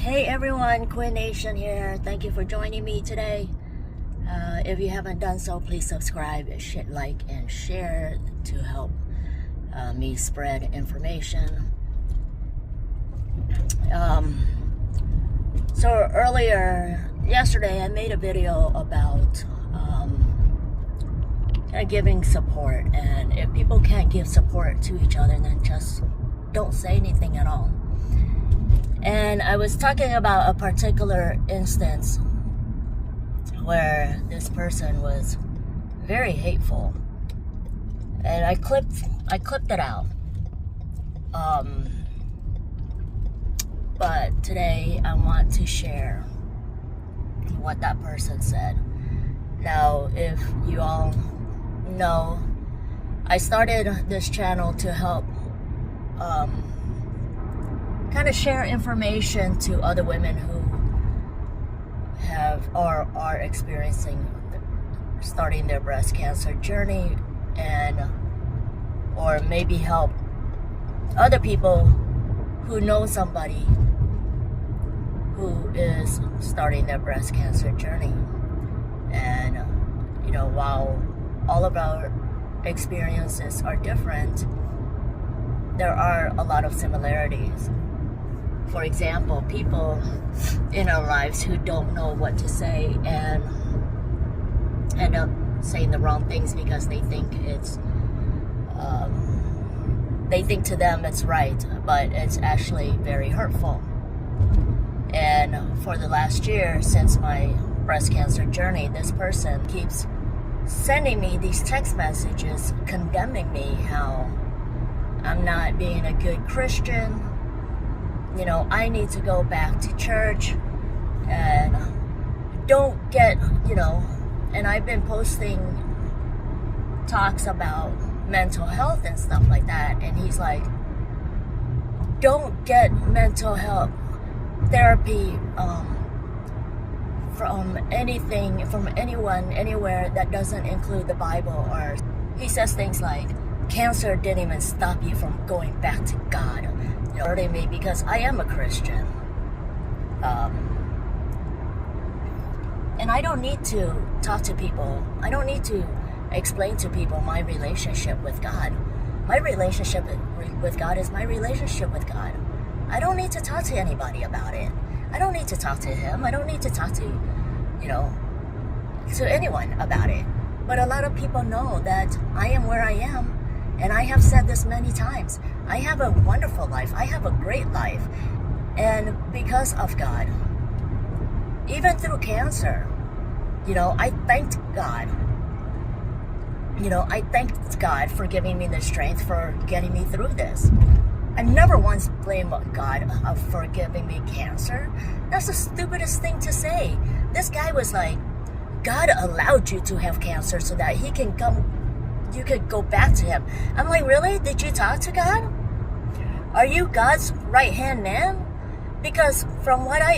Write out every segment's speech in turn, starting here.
Hey everyone, Quinn Nation here. Thank you for joining me today. If you haven't done so, please subscribe, like, and share to help me spread information. So yesterday, I made a video about kind of giving support, and if people can't give support to each other, then just don't say anything at all. And I was talking about a particular instance where this person was very hateful, and I clipped it out. But today I want to share what that person said. Now, if you all know, I started this channel to help kind of share information to other women who have or are experiencing starting their breast cancer journey, and or maybe help other people who know somebody who is starting their breast cancer journey. And while all of our experiences are different, there are a lot of similarities. For example, people in our lives who don't know what to say and end up saying the wrong things because they think to them it's right, but it's actually very hurtful. And for the last year, since my breast cancer journey, this person keeps sending me these text messages condemning me, how I'm not being a good Christian. I need to go back to church and don't get, and I've been posting talks about mental health and stuff like that. And he's like, don't get mental health therapy from anyone, anywhere that doesn't include the Bible. Or he says things like, cancer didn't even stop you from going back to God. Hurting me because I am a Christian. And I don't need to talk to people. I don't need to explain to people my relationship with God. My relationship with God is my relationship with God. I don't need to talk to anybody about it. I don't need to talk to him. I don't need to talk to, to anyone about it. But a lot of people know that I am where I am. And I have said this many times. I have a wonderful life. I have a great life. And because of God, even through cancer, I thanked God. I thanked God for giving me the strength for getting me through this. I never once blamed God for giving me cancer. That's the stupidest thing to say. This guy was like, God allowed you to have cancer so that you could go back to him. I'm like, really? Did you talk to God? Are you God's right-hand man? Because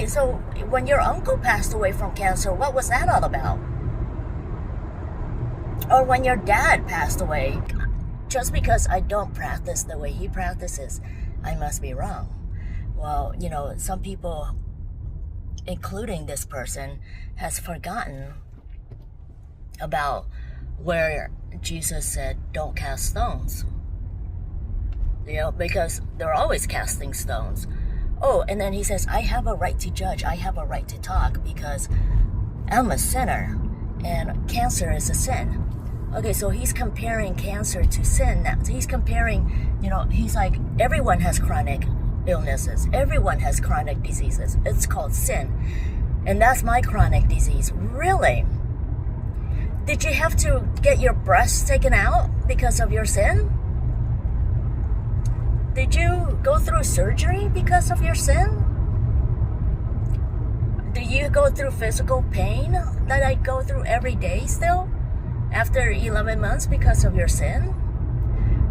so when your uncle passed away from cancer, what was that all about? Or when your dad passed away, just because I don't practice the way he practices, I must be wrong. Well, some people, including this person, has forgotten about where Jesus said, don't cast stones. Because they're always casting stones. Oh, and then he says, I have a right to judge. I have a right to talk because I'm a sinner and cancer is a sin. Okay, so he's comparing cancer to sin now. He's comparing, he's like, everyone has chronic illnesses. Everyone has chronic diseases. It's called sin. And that's my chronic disease. Really? Did you have to get your breasts taken out because of your sin? Did you go through surgery because of your sin? Do you go through physical pain that I go through every day still after 11 months because of your sin?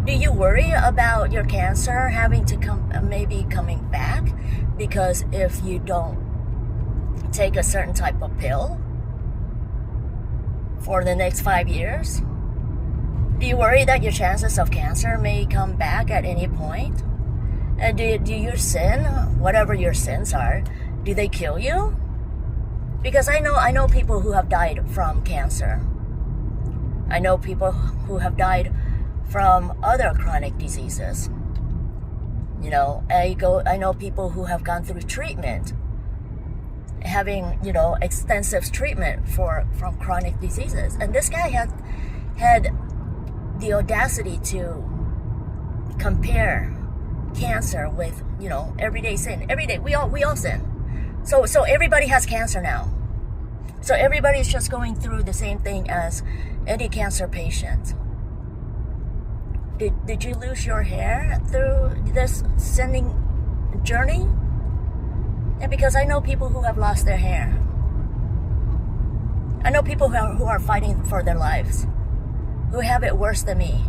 Do you worry about your cancer having to maybe coming back because if you don't take a certain type of pill for the next 5 years? Do you worry that your chances of cancer may come back at any point? And do your sin, whatever your sins are, Do they kill you? Because I know people who have died from cancer. I know people who have died from other chronic diseases. You know, I know people who have gone through treatment, having, you know, extensive treatment from chronic diseases. And this guy had the audacity to compare cancer with, you know, everyday sin. Every day we all sin. So everybody has cancer now. So everybody's just going through the same thing as any cancer patient. Did you lose your hair through this sinning journey? And because I know people who have lost their hair. I know people who are fighting for their lives, who have it worse than me.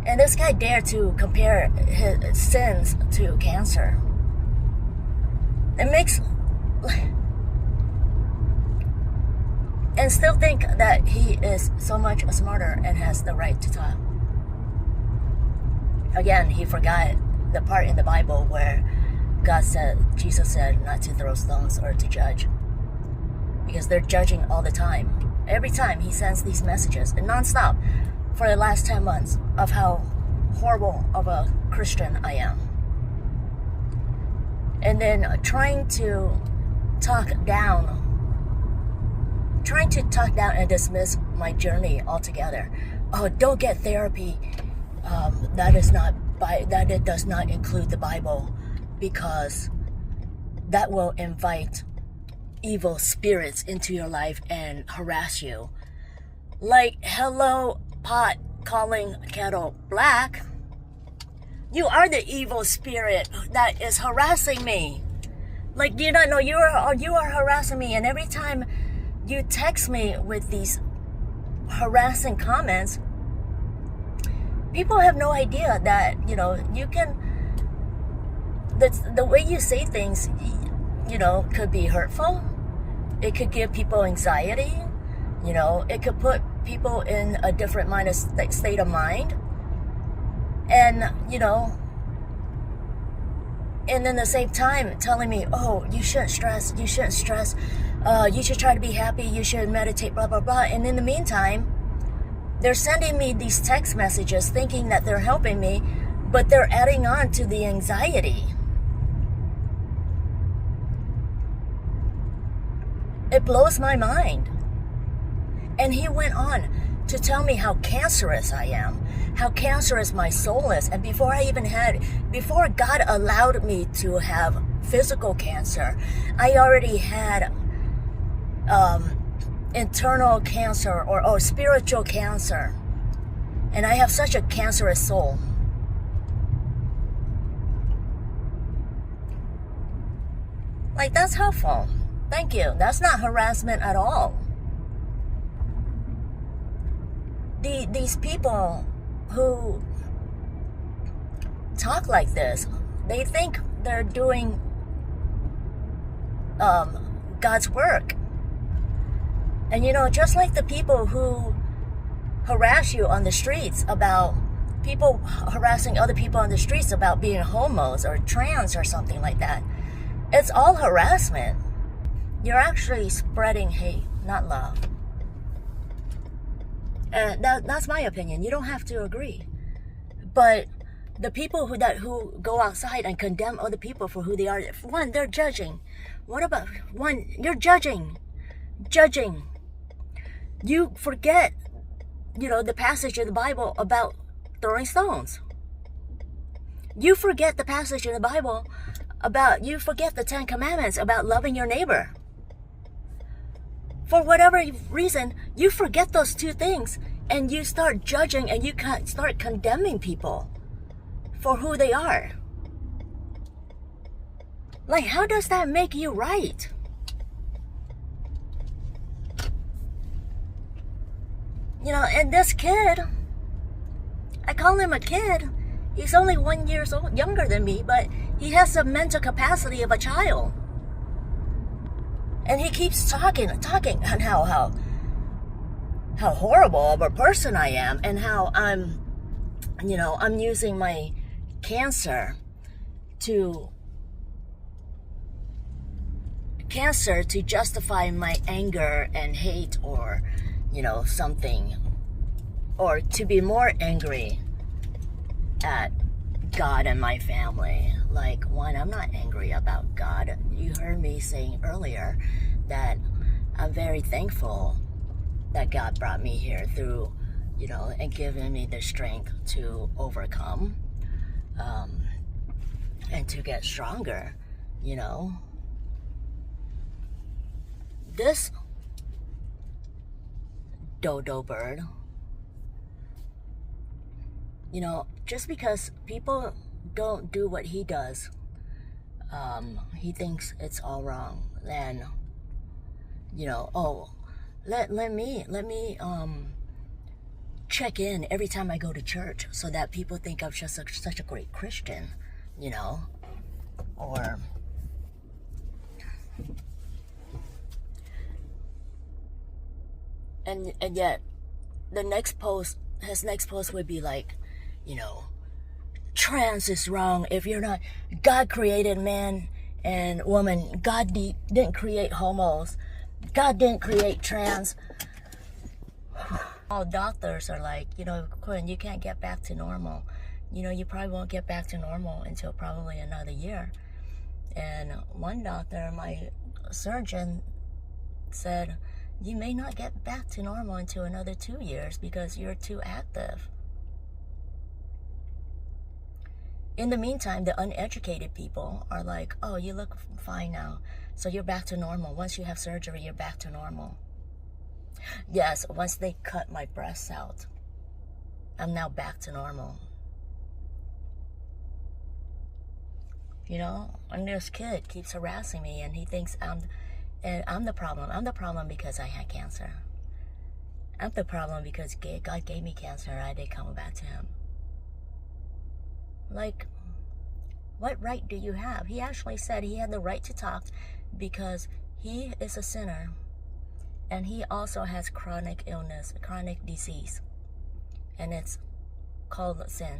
And this guy dared to compare his sins to cancer. It makes... And still think that he is so much smarter and has the right to talk. Again, he forgot the part in the Bible where Jesus said not to throw stones or to judge. Because they're judging all the time. Every time he sends these messages, and nonstop, for the last 10 months, of how horrible of a Christian I am. And then trying to talk down and dismiss my journey altogether. Oh, don't get therapy. That does not include the Bible, because that will invite evil spirits into your life and harass you. Like, hello, pot calling kettle black. You are the evil spirit that is harassing me. Like, do you not know you are harassing me? And every time you text me with these harassing comments, people have no idea that, you know, you can... The way you say things, you know, could be hurtful. It could give people anxiety. You know, it could put people in a different state of mind. And, you know, and then at the same time telling me, oh, you shouldn't stress, you should try to be happy, you should meditate, blah, blah, blah. And in the meantime, they're sending me these text messages thinking that they're helping me, but they're adding on to the anxiety. It blows my mind. And he went on to tell me how cancerous I am, how cancerous my soul is. And before God allowed me to have physical cancer, I already had internal cancer or spiritual cancer. And I have such a cancerous soul. Like, that's helpful. Thank you. That's not harassment at all. These people who talk like this, they think they're doing God's work. And you know, just like the people who harass you on the streets about people harassing other people on the streets about being homos or trans or something like that, it's all harassment. You're actually spreading hate, not love. And that's my opinion. You don't have to agree. But the people who go outside and condemn other people for who they are, one, they're judging. What about one? You're judging. You forget, you know, the passage in the Bible about throwing stones. You forget the passage in the Bible you forget the 10 Commandments about loving your neighbor. For whatever reason, you forget those two things and you start judging and you start condemning people for who they are. Like, how does that make you right? You know, and this kid, I call him a kid. He's only 1 year old, younger than me, but he has the mental capacity of a child. And he keeps talking on how horrible of a person I am, and how I'm using my cancer to cancer to justify my anger and hate, or something, or to be more angry at God and my family. Like, one, I'm not angry about God. You heard me saying earlier that I'm very thankful that God brought me here through, and given me the strength to overcome, and to get stronger, This dodo bird, just because people don't do what he does, he thinks it's all wrong. Then, oh, let me check in every time I go to church so that people think I'm just such a great Christian, or and yet his next post would be like, trans is wrong. If you're not, God created man and woman. God didn't create homos. God didn't create trans. All doctors are like, Quinn, you can't get back to normal. You probably won't get back to normal until probably another year. And one doctor, my surgeon, said, you may not get back to normal until another 2 years because you're too active. In the meantime, the uneducated people are like, oh, you look fine now, so you're back to normal. Once you have surgery, you're back to normal. Yes, once they cut my breasts out, I'm now back to normal. And this kid keeps harassing me, and he thinks I'm the problem. I'm the problem because I had cancer. I'm the problem because God gave me cancer and I did come back to him. Like, what right do you have? He actually said he had the right to talk because he is a sinner and he also has chronic illness, chronic disease, and it's called sin.